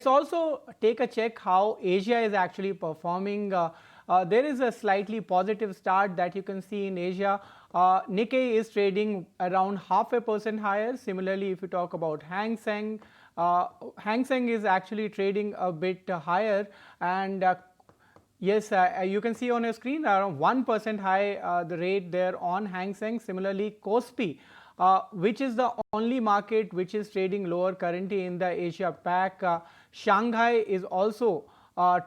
also take a check how Asia is actually performing. There is a slightly positive start that you can see in Asia. Nikkei is trading around 0.5% higher. Similarly, if you talk about Hang Seng, Hang Seng is actually trading a bit higher, and yes, you can see on your screen around 1% high the rate there on Hang Seng. Similarly, Kospi, which is the only market which is trading lower currently in the Asia Pac. Shanghai is also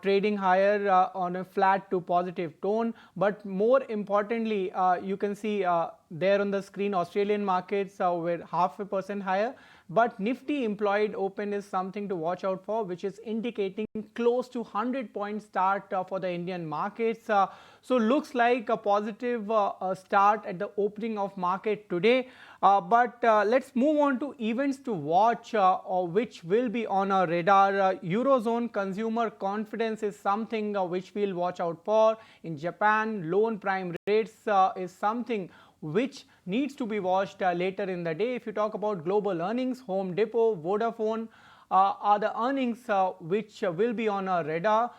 trading higher on a flat to positive tone, but more importantly, you can see there on the screen Australian markets were 0.5% higher, but Nifty implied open is something to watch out for, which is indicating close to 100-point start for the Indian markets. So looks like a positive start at the opening of market today. But let's move on to events to watch, which will be on our radar. Eurozone consumer confidence is something which we'll watch out for. In Japan, loan prime rates is something which needs to be watched later in the day. If you talk about global earnings, Home Depot, Vodafone are the earnings which will be on our radar.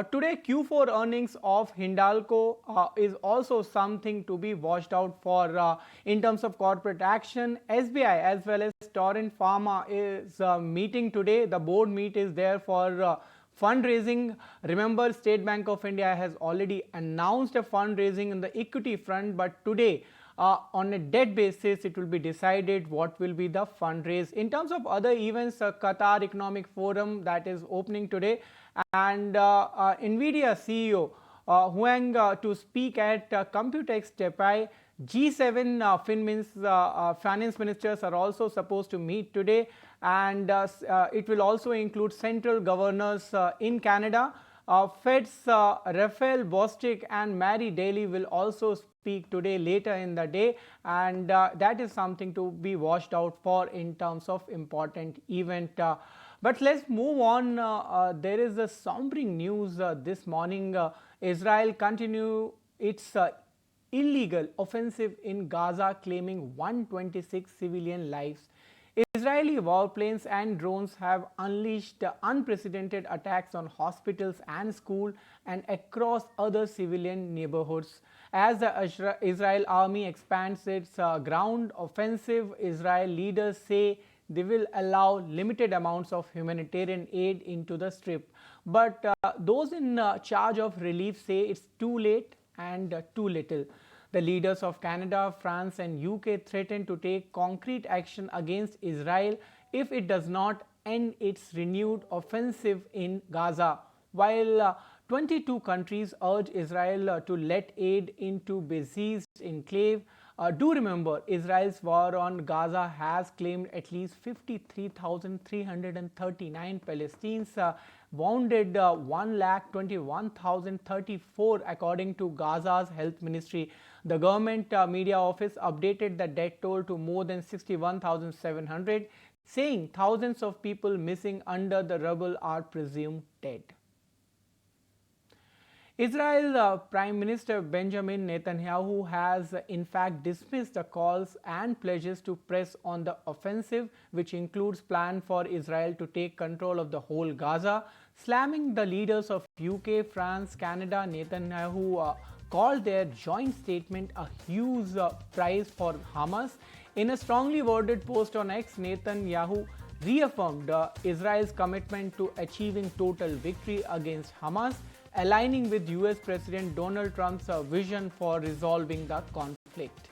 Today, Q4 earnings of Hindalco is also something to be watched out for in terms of corporate action. SBI as well as Torrent Pharma is meeting today. The board meet is there for fundraising. Remember, State Bank of India has already announced a fundraising in the equity front, but today on a debt basis, it will be decided what will be the fundraise. In terms of other events, Qatar Economic Forum that is opening today, and NVIDIA CEO Huang to speak at Computex Dubai. G7 finance ministers are also supposed to meet today, and it will also include central governors in Canada. Fed's Raphael Bostic and Mary Daly will also speak today later in the day, and that is something to be watched out for in terms of important event. But let's move on. There is a sombering news this morning. Israel continue its illegal offensive in Gaza, claiming 126 civilian lives. Israeli warplanes and drones have unleashed unprecedented attacks on hospitals and schools and across other civilian neighborhoods. As the Israel army expands its ground offensive, Israel leaders say they will allow limited amounts of humanitarian aid into the strip. But those in charge of relief say it's too late and too little. The leaders of Canada, France and UK threaten to take concrete action against Israel if it does not end its renewed offensive in Gaza, while 22 countries urge Israel to let aid into besieged enclave. Do remember, Israel's war on Gaza has claimed at least 53,339 Palestinians, wounded 1,21,034 according to Gaza's health ministry. The government media office updated the death toll to more than 61,700, saying thousands of people missing under the rubble are presumed dead. Israel Prime Minister Benjamin Netanyahu has in fact dismissed the calls and pledges to press on the offensive, which includes plan for Israel to take control of the whole Gaza, slamming the leaders of UK, France, Canada. Netanyahu called their joint statement a huge prize for Hamas. In a strongly worded post on X, Netanyahu reaffirmed Israel's commitment to achieving total victory against Hamas, aligning with US President Donald Trump's vision for resolving the conflict.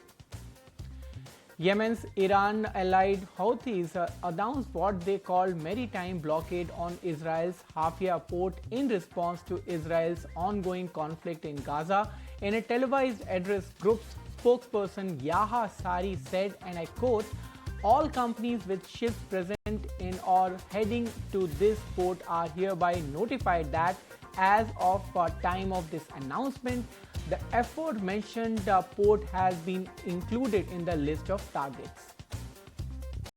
Yemen's Iran-allied Houthis announced what they called maritime blockade on Israel's Haifa port in response to Israel's ongoing conflict in Gaza. In a televised address, group's spokesperson Yaha Sari said, and I quote, "All companies with ships present in or heading to this port are hereby notified that as of time of this announcement, the aforementioned port has been included in the list of targets."